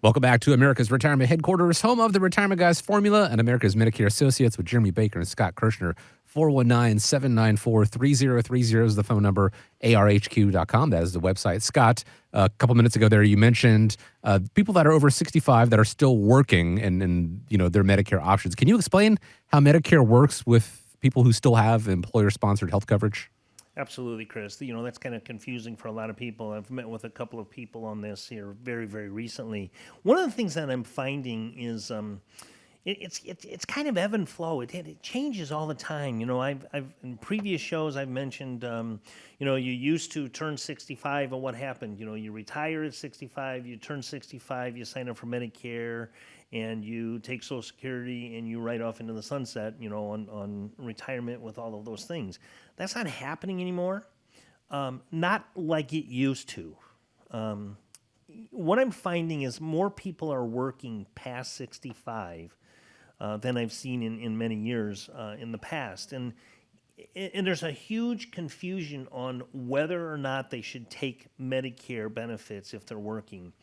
Welcome back to America's Retirement Headquarters, home of the Retirement Guys Formula and America's Medicare Associates with Jeremy Baker and Scott Kerschner. 419-794-3030 is the phone number, arhq.com. That is the website. Scott, a couple minutes ago there, you mentioned people that are over 65 that are still working and their Medicare options. Can you explain how Medicare works with people who still have employer-sponsored health coverage? Absolutely, Chris. That's kind of confusing for a lot of people. I've met with a couple of people on this here very, very recently. One of the things that I'm finding is it's kind of ebb and flow. It changes all the time. I've in previous shows I've mentioned you used to turn 65 and what happened. You retire at 65, you turn 65, you sign up for Medicare, and you take Social Security and you ride off into the sunset, on retirement with all of those things. That's not happening anymore. Not like it used to. What I'm finding is more people are working past 65 than I've seen in many years in the past. And there's a huge confusion on whether or not they should take Medicare benefits if they're working.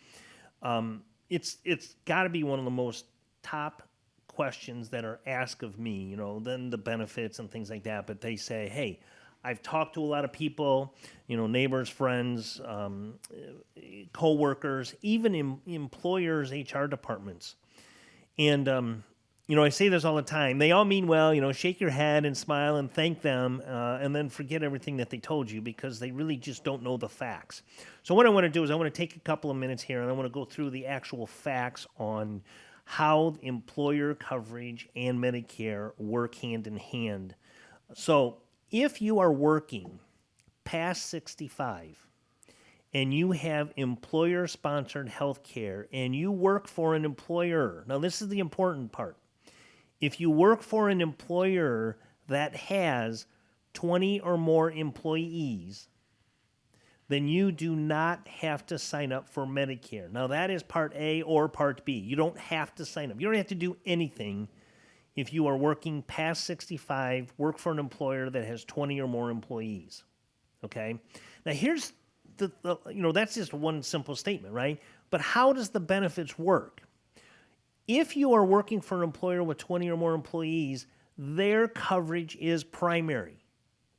It's got to be one of the most top questions that are asked of me, then the benefits and things like that. But they say, hey, I've talked to a lot of people, neighbors, friends, co-workers, even employers' HR departments. And, I say this all the time. They all mean well, shake your head and smile and thank them and then forget everything that they told you because they really just don't know the facts. So what I want to do is I want to take a couple of minutes here and I want to go through the actual facts on how employer coverage and Medicare work hand in hand. So if you are working past 65 and you have employer-sponsored health care and you work for an employer, now this is the important part. If you work for an employer that has 20 or more employees, then you do not have to sign up for Medicare. Now, that is Part A or Part B. You don't have to sign up. You don't have to do anything if you are working past 65, work for an employer that has 20 or more employees. Okay? Now, here's that's just one simple statement, right? But how does the benefits work? If you are working for an employer with 20 or more employees, their coverage is primary.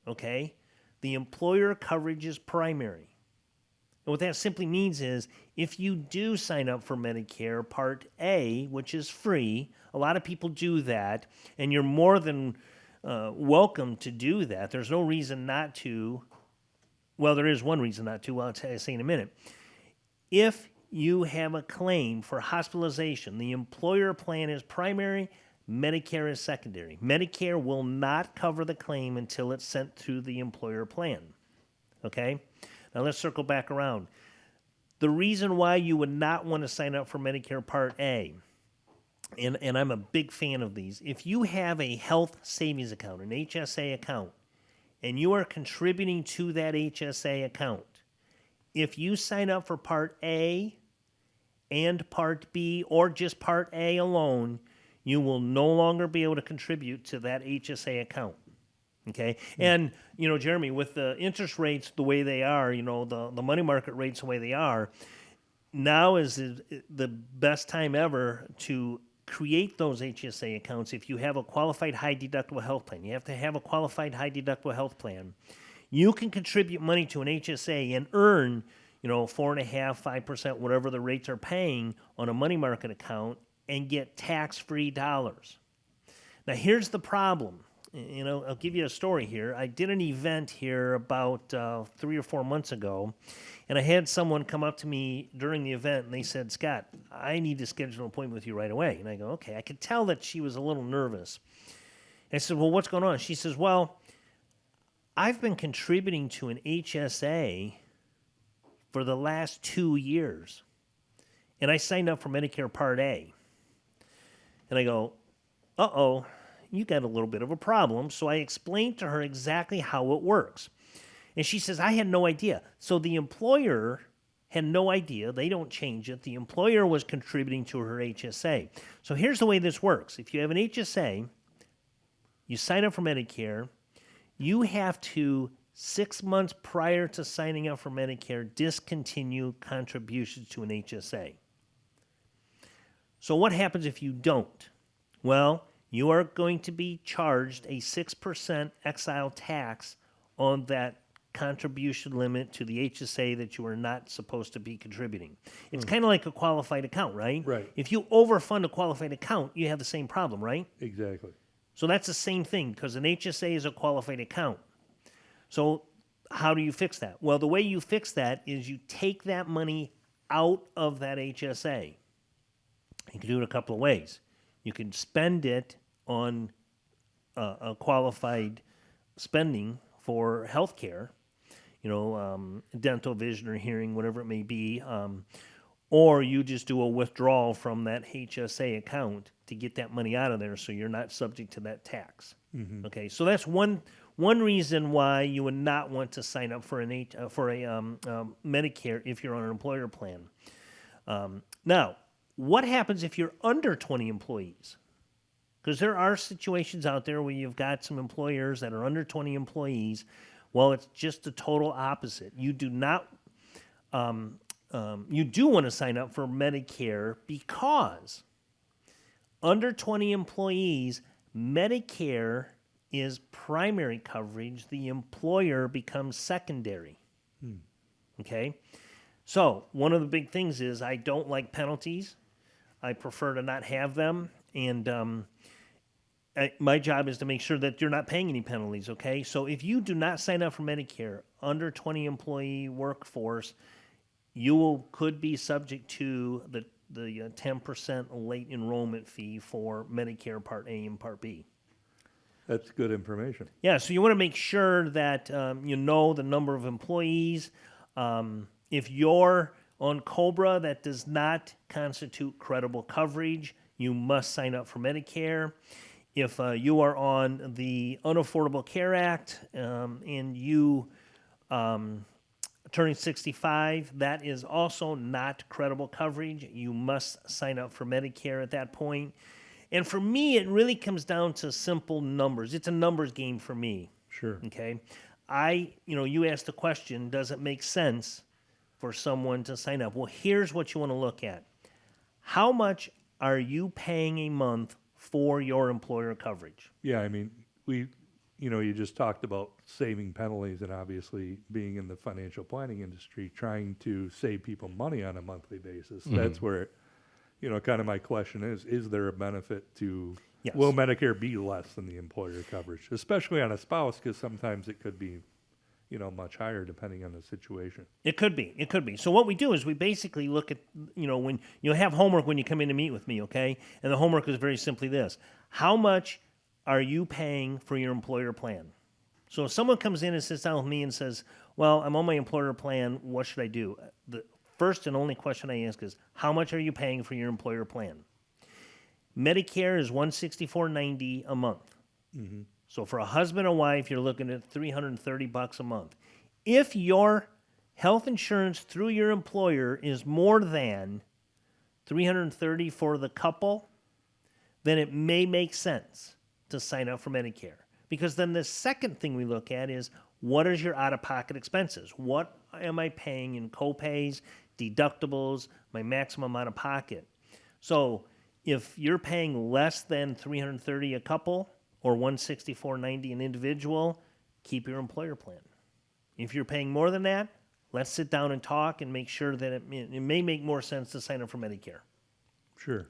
Okay? The employer coverage is primary. And what that simply means is if you do sign up for Medicare Part A, which is free, a lot of people do that, and you're more than welcome to do that. There's no reason not to. Well, there is one reason not to. Well, I'll say in a minute. If you have a claim for hospitalization, the employer plan is primary, Medicare is secondary. Medicare will not cover the claim until it's sent through the employer plan. Okay? Now let's circle back around. The reason why you would not want to sign up for Medicare Part A, and I'm a big fan of these, if you have a health savings account, an HSA account, and you are contributing to that HSA account, if you sign up for Part A and Part B or just Part A alone, you will no longer be able to contribute to that HSA account. Okay? And, Jeremy, with the interest rates the way they are, the money market rates the way they are, now is the best time ever to create those HSA accounts if you have a qualified high deductible health plan. You have to have a qualified high deductible health plan. You can contribute money to an HSA and earn 4.5%, 5%, whatever the rates are paying on a money market account and get tax-free dollars. Now, here's the problem. I'll give you a story here. I did an event here about 3 or 4 months ago, and I had someone come up to me during the event, and they said, Scott, I need to schedule an appointment with you right away. And I go, okay. I could tell that she was a little nervous. I said, well, what's going on? She says, well, I've been contributing to an HSA for the last 2 years, and I signed up for Medicare Part A. And I go, uh-oh, you got a little bit of a problem. So I explained to her exactly how it works. And she says, I had no idea. So the employer had no idea. They don't change it. The employer was contributing to her HSA. So here's the way this works. If you have an HSA, you sign up for Medicare, you have to, 6 months prior to signing up for Medicare, discontinue contributions to an HSA. So what happens if you don't? Well, you are going to be charged a 6% exile tax on that contribution limit to the HSA that you are not supposed to be contributing. It's kind of like a qualified account, right? Right. If you overfund a qualified account, you have the same problem, right? Exactly. So that's the same thing because an HSA is a qualified account. So how do you fix that? Well, the way you fix that is you take that money out of that HSA. You can do it a couple of ways. You can spend it on a qualified spending for health care, dental, vision, or hearing, whatever it may be, or you just do a withdrawal from that HSA account to get that money out of there so you're not subject to that tax. Mm-hmm. Okay, so that's one reason why you would not want to sign up for a Medicare if you're on an employer plan. Now, what happens if you're under 20 employees? Because there are situations out there where you've got some employers that are under 20 employees. Well, it's just the total opposite. You do not, you do want to sign up for Medicare because under 20 employees, Medicare is primary coverage. The employer becomes secondary. Okay? So one of the big things is I don't like penalties. I prefer to not have them. And my job is to make sure that you're not paying any penalties, okay? So if you do not sign up for Medicare under 20 employee workforce, you could be subject to the 10% late enrollment fee for Medicare Part A and Part B. That's good information. Yeah, so you want to make sure that you know the number of employees. If you're on COBRA, that does not constitute credible coverage. You must sign up for Medicare. If you are on the Unaffordable Care Act and you turning 65, that is also not credible coverage. You must sign up for Medicare at that point. And for me, it really comes down to simple numbers. It's a numbers game for me. Sure. Okay. You asked the question, does it make sense for someone to sign up? Well, here's what you want to look at. How much are you paying a month for your employer coverage? Yeah, I mean, you just talked about saving penalties and obviously being in the financial planning industry, trying to save people money on a monthly basis. Mm-hmm. That's where, kind of my question is there a benefit to, Yes. will Medicare be less than the employer coverage, especially on a spouse, because sometimes it could be, much higher depending on the situation. It could be. It could be. So what we do is we basically look at, when you have homework when you come in to meet with me, okay? And the homework is very simply this. How much are you paying for your employer plan? So if someone comes in and sits down with me and says, well, I'm on my employer plan, what should I do? The first and only question I ask is, how much are you paying for your employer plan? Medicare is $164.90 a month. Mm-hmm. So for a husband and wife, you're looking at $330 a month. If your health insurance through your employer is more than $330 for the couple, then it may make sense to sign up for Medicare. Because then the second thing we look at is, what is your out-of-pocket expenses? What am I paying in copays, deductibles, my maximum out-of-pocket? So if you're paying less than $330 a couple, or $164.90 an individual, keep your employer plan. If you're paying more than that, let's sit down and talk and make sure that it may make more sense to sign up for Medicare. Sure.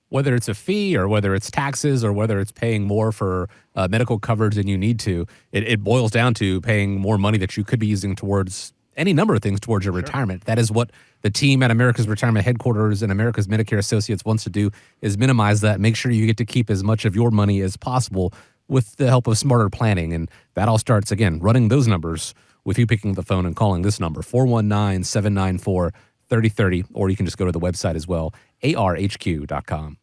Whether it's a fee or whether it's taxes or whether it's paying more for medical coverage than you need to, it boils down to paying more money that you could be using towards any number of things towards your retirement. That is what the team at America's Retirement Headquarters and America's Medicare Associates wants to do, is minimize that. Make sure you get to keep as much of your money as possible with the help of smarter planning. And that all starts, again, running those numbers with you picking up the phone and calling this number, 419-794-3030, or you can just go to the website as well, arhq.com.